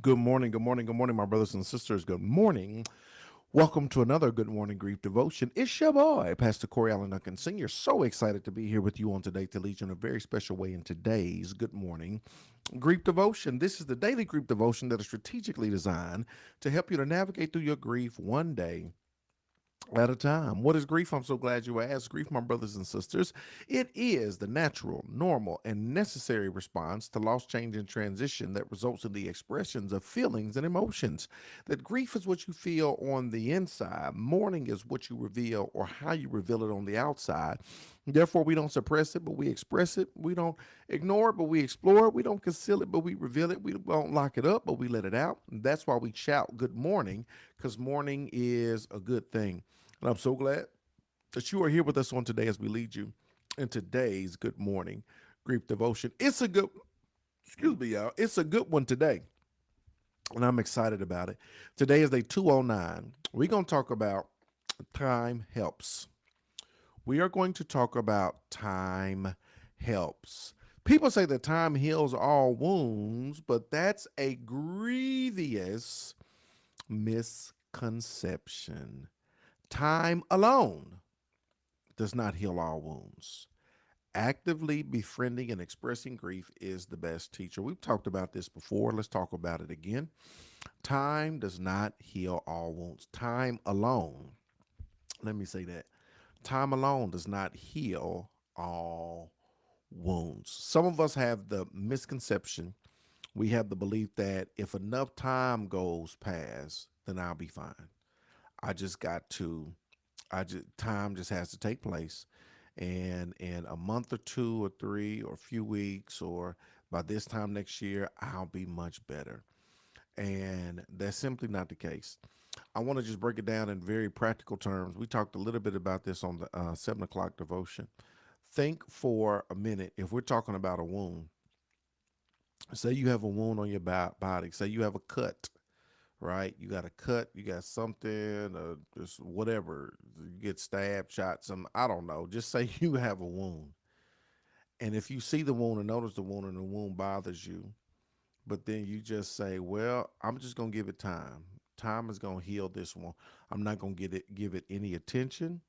Good morning, good morning, good morning, my brothers and sisters. Good morning. Welcome to another Good Morning Grief Devotion. It's your boy, Pastor Corey Allen Duncan Sr. So excited to be here with you on today to lead you in a very special way in today's Good Morning Grief Devotion. This is the daily grief devotion that is strategically designed to help you to navigate through your grief one day at a time. What is grief? I'm so glad you asked. Grief, my brothers and sisters, it is the natural, normal, and necessary response to loss, change, and transition that results in the expressions of feelings and emotions. That grief is what you feel on the inside, mourning is what you reveal or how you reveal it on the outside. Therefore, we don't suppress it, but we express it. We don't ignore it, but we explore it. We don't conceal it, but we reveal it. We don't lock it up, but we let it out. And that's why we shout good morning, because morning is a good thing. And I'm so glad that you are here with us on today as we lead you in today's Good Morning Grief Devotion. Excuse me, y'all. It's a good one today, and I'm excited about it. Today is day 209. We're going to talk about time helps. We are going to talk about time helps. People say that time heals all wounds, but that's a grievous misconception. Time alone does not heal all wounds. Actively befriending and expressing grief is the best teacher. We've talked about this before. Let's talk about it again. Time does not heal all wounds. Time alone, let me say that. Time alone does not heal all wounds. Some of us have the misconception, we have the belief that if enough time goes past, then I'll be fine. I just got to time just has to take place, and in a month or two or three or a few weeks or by this time next year I'll be much better. And that's simply not the case. I want to just break it down in very practical terms. We talked a little bit about this on the 7 o'clock devotion. Think for a minute, if we're talking about a wound, say you have a wound on your body, say you have a cut, right? You got a cut, you got something, just whatever. You get stabbed, shot, some, I don't know. Just say you have a wound. And if you see the wound and notice the wound and the wound bothers you, but then you just say, well, I'm just going to give it time. Time is going to heal this one. I'm not going to give it any attention.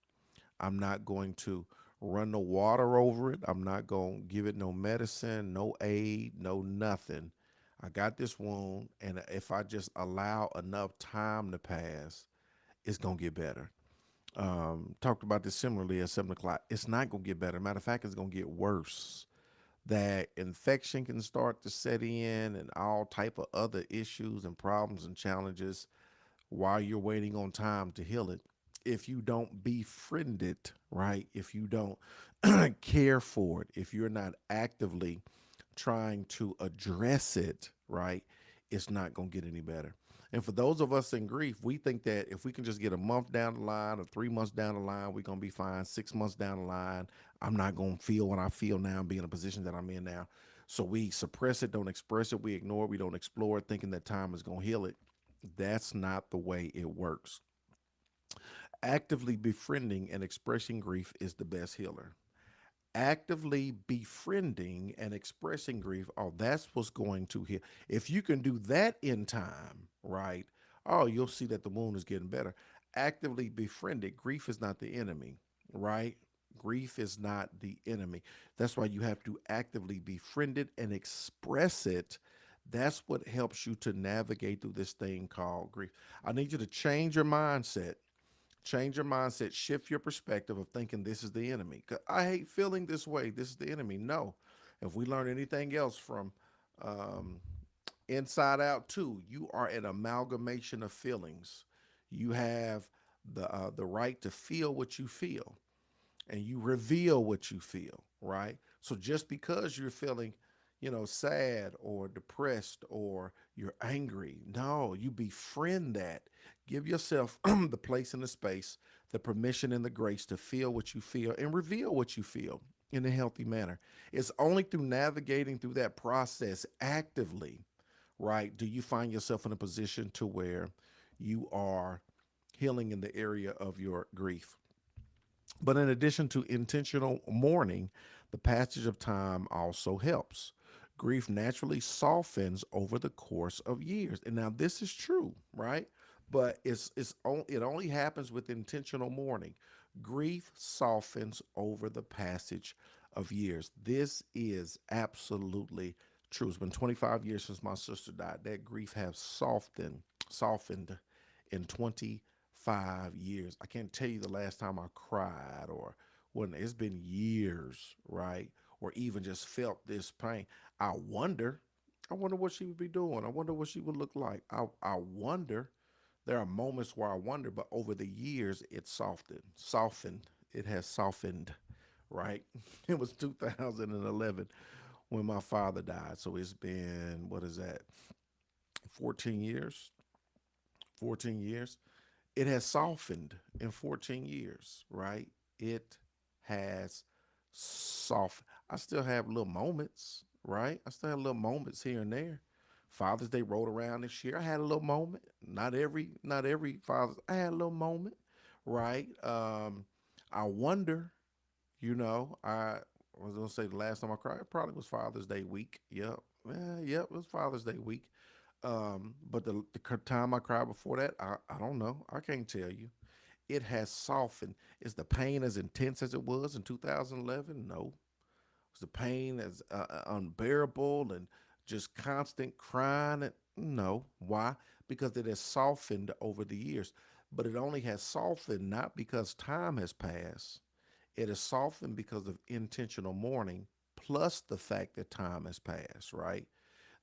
I'm not going to run the water over it. I'm not going to give it no medicine, no aid, no nothing. I got this wound, and if I just allow enough time to pass, it's going to get better. Talked about this similarly at 7 o'clock. It's not going to get better. Matter of fact, it's going to get worse. That infection can start to set in and all type of other issues and problems and challenges while you're waiting on time to heal it. If you don't befriend it, right? If you don't care for it, if you're not actively trying to address it, right, it's not going to get any better. And for those of us in grief, we think that if we can just get a month down the line or 3 months down the line, we're going to be fine. 6 months down the line, I'm not going to feel what I feel now and be in a position that I'm in now. So we suppress it, don't express it, we ignore it, we don't explore it, thinking that time is going to heal it. That's not the way it works. Actively befriending and expressing grief is the best healer. Actively befriending and expressing grief, oh, that's what's going to heal. If you can do that in time, right? Oh, you'll see that the wound is getting better. Actively befriended, grief is not the enemy, right? Grief is not the enemy. That's why you have to actively befriend it and express it. That's what helps you to navigate through this thing called grief. I need you to change your mindset. Change your mindset, shift your perspective of thinking this is the enemy. 'Cause I hate feeling this way. This is the enemy. No. If we learn anything else from um, Inside Out 2, you are an amalgamation of feelings. You have the right to feel what you feel, and you reveal what you feel, right? So just because you're feeling, sad or depressed or you're angry, no, you befriend that. Give yourself the place and the space, the permission and the grace to feel what you feel and reveal what you feel in a healthy manner. It's only through navigating through that process actively, right, do you find yourself in a position to where you are healing in the area of your grief. But in addition to intentional mourning, the passage of time also helps. Grief naturally softens over the course of years. And now this is true, right? But it only happens with intentional mourning. Grief softens over the passage of years. This is absolutely true. It's been 25 years since my sister died. That grief has softened in 25 years. I can't tell you the last time I cried or when it's been years, right? Or even just felt this pain. I wonder, I wonder what she would be doing. I wonder what she would look like. I wonder. There are moments where I wonder, but over the years, it softened. It has softened, right? It was 2011 when my father died. So it's been, what is that, 14 years? 14 years. It has softened in 14 years, right? It has soft. I still have little moments, right? I still have little moments here and there. Father's Day rolled around this year. I had a little moment. Not every Father's. I had a little moment, right? I wonder. I was gonna say the last time I cried, it probably was Father's Day week. Yep, yep, it was Father's Day week. But the time I cried before that, I don't know. I can't tell you. It has softened. Is the pain as intense as it was in 2011? No. Is the pain as unbearable and just constant crying? No. Why? Because it has softened over the years. But it only has softened not because time has passed. It has softened because of intentional mourning, plus the fact that time has passed, right?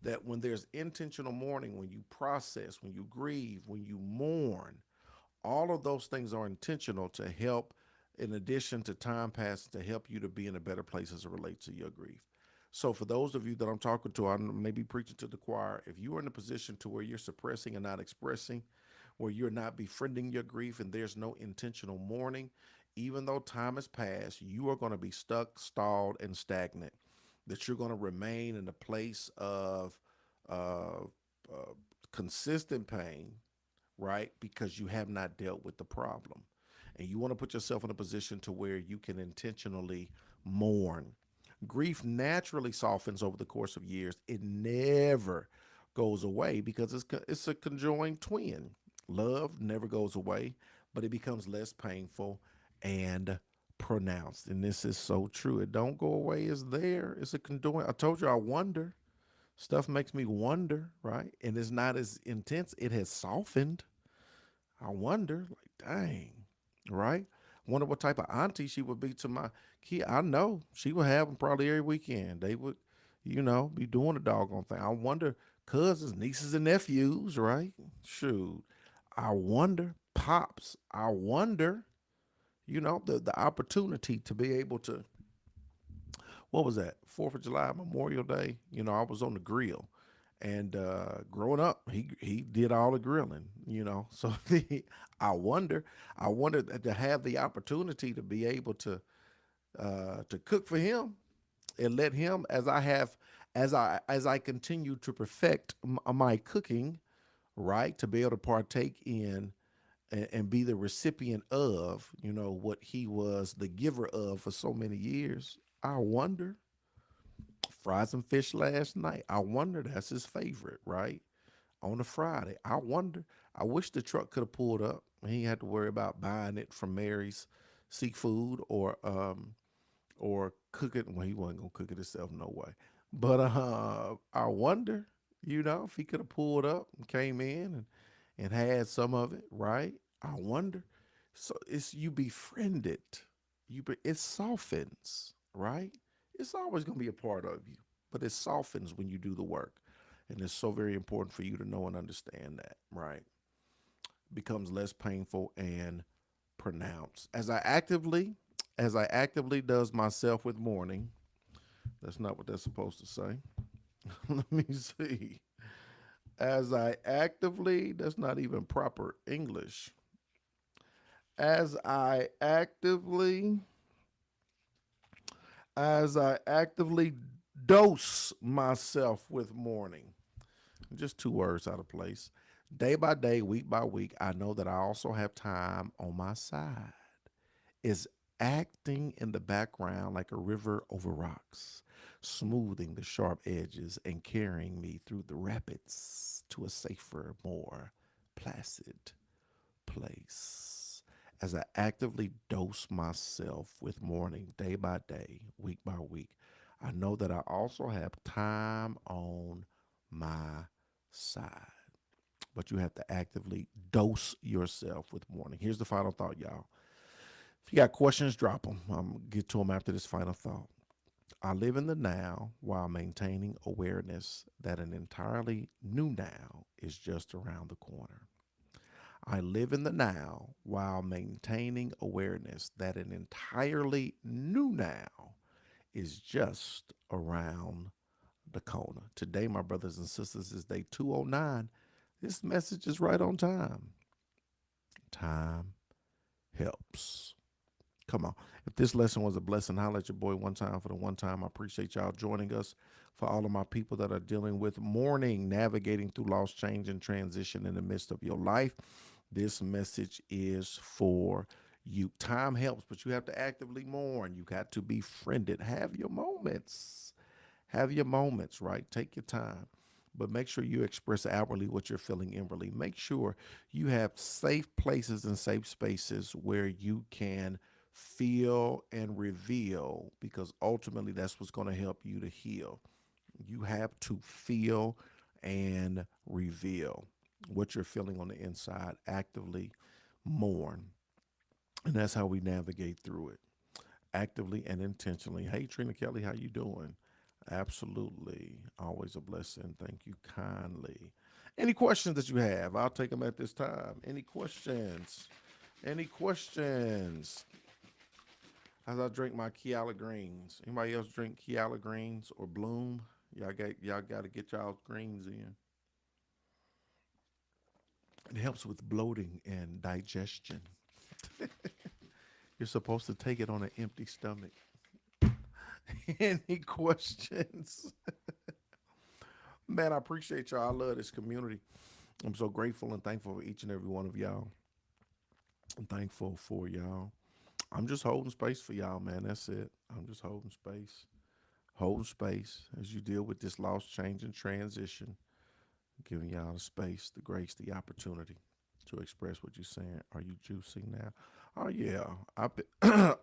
That when there's intentional mourning, when you process, when you grieve, when you mourn, all of those things are intentional to help, in addition to time passing, to help you to be in a better place as it relates to your grief. So for those of you that I'm talking to, I may be preaching to the choir. If you are in a position to where you're suppressing and not expressing, where you're not befriending your grief and there's no intentional mourning, even though time has passed, you are going to be stuck, stalled, and stagnant. That you're going to remain in a place of uh, uh, consistent pain, right? Because you have not dealt with the problem. And you want to put yourself in a position to where you can intentionally mourn. Grief naturally softens over the course of years. It never goes away because it's a conjoined twin. Love never goes away, but it becomes less painful and pronounced. And this is so true. It don't go away. It's there. It's a conjoined. I told you I wonder. Stuff makes me wonder, right? And it's not as intense. It has softened. I wonder, like, dang, right? Wonder what type of auntie she would be to my kid. I know she would have them probably every weekend. They would, be doing the doggone thing. I wonder, cousins, nieces, and nephews, right? Shoot. I wonder, pops. I wonder, the opportunity to be able to, what was that? 4th of July, Memorial Day. I was on the grill. And growing up, he did all the grilling, So I wonder to have the opportunity to be able to cook for him and let him, as I continue to perfect my cooking, right, to be able to partake in and be the recipient of, what he was the giver of for so many years. I wonder. Fried some fish last night. I wonder, that's his favorite, right? On a Friday. I wonder. I wish the truck could have pulled up. He had to worry about buying it from Mary's Seafood or cook it. Well, he wasn't gonna cook it himself, no way. But I wonder, if he could have pulled up and came in and had some of it, right? I wonder. So it's you befriend it. It softens, right? It's always gonna be a part of you, but it softens when you do the work. And it's so very important for you to know and understand that, right? Becomes less painful and pronounced. As I actively does myself with mourning. That's not what that's supposed to say. Let me see. As I actively, that's not even proper English. As I actively, as I actively dose myself with mourning. Just two words out of place. Day by day, week by week, I know that I also have time on my side. Is acting in the background like a river over rocks. smoothing the sharp edges and carrying me through the rapids to a safer, more placid place. As I actively dose myself with mourning day by day, week by week, I know that I also have time on my side. But you have to actively dose yourself with mourning. Here's the final thought, y'all. If you got questions, drop them. I'm going to get to them after this final thought. I live in the now while maintaining awareness that an entirely new now is just around the corner. I live in the now while maintaining awareness that an entirely new now is just around the corner. Today, my brothers and sisters, is day 209. This message is right on time. Time helps. Come on. If this lesson was a blessing, holla at your boy one time for the one time. I appreciate y'all joining us. For all of my people that are dealing with mourning, navigating through loss, change, and transition in the midst of your life, this message is for you. Time helps, but you have to actively mourn. You got to befriend it. Have your moments. Have your moments, right? Take your time. But make sure you express outwardly what you're feeling inwardly. Make sure you have safe places and safe spaces where you can feel and reveal, because ultimately that's what's going to help you to heal. You have to feel and reveal what you're feeling on the inside, actively mourn. And that's how we navigate through it, actively and intentionally. Hey, Trina Kelly, how you doing? Absolutely. Always a blessing. Thank you kindly. Any questions that you have, I'll take them at this time. Any questions? Any questions? As I drink my Kiala greens. Anybody else drink Kiala greens or Bloom? Y'all got to get y'all's greens in. It helps with bloating and digestion. You're supposed to take it on an empty stomach. Any questions? Man, I appreciate y'all. I love this community. I'm so grateful and thankful for each and every one of y'all. I'm thankful for y'all. I'm just holding space for y'all, man. That's it. I'm just holding space. Holding space as you deal with this loss, change, and transition. Giving y'all the space, the grace, the opportunity to express what you're saying. Are you juicing now? Oh yeah, I've been.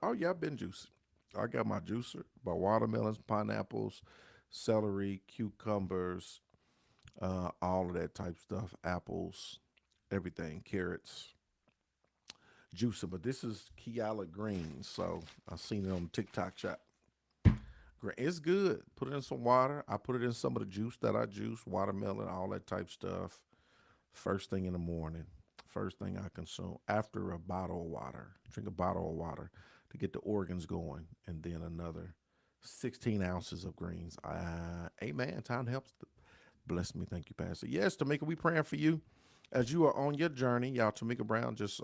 Oh yeah, I've been juicing. I got my juicer, my watermelons, pineapples, celery, cucumbers, all of that type stuff, apples, everything, carrots, juicing. But this is Kiala Greens, so I seen it on TikTok shop. It's good. Put it in some water. I put it in some of the juice that I juice, watermelon, all that type stuff. First thing in the morning. First thing I consume after a bottle of water. Drink a bottle of water to get the organs going, and then another 16 ounces of greens. Amen. Time helps. Bless me. Thank you, Pastor. Yes, Tamika, we praying for you as you are on your journey. Y'all, Tamika Brown just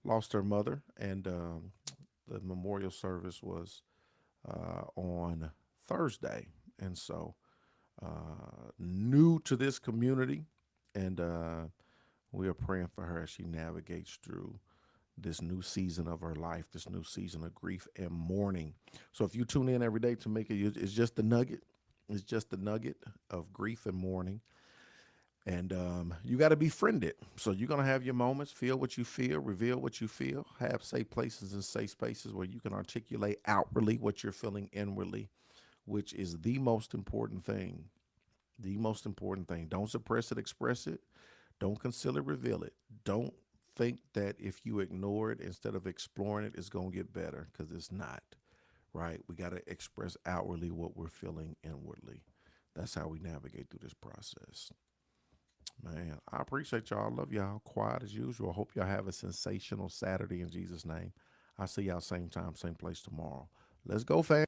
lost her mother, and the memorial service was on Thursday. And so, new to this community, and we are praying for her as she navigates through this new season of her life, this new season of grief and mourning. So, if you tune in every day to make it, it's just the nugget. It's just the nugget of grief and mourning. And you got to befriend it. So you're going to have your moments, feel what you feel, reveal what you feel, have safe places and safe spaces where you can articulate outwardly what you're feeling inwardly, which is the most important thing. The most important thing. Don't suppress it, express it. Don't conceal it, reveal it. Don't think that if you ignore it instead of exploring it, it's going to get better, because it's not, right? We got to express outwardly what we're feeling inwardly. That's how we navigate through this process. Man, I appreciate y'all. I love y'all. Quiet as usual. Hope y'all have a sensational Saturday in Jesus' name. I'll see y'all same time, same place tomorrow. Let's go, fam.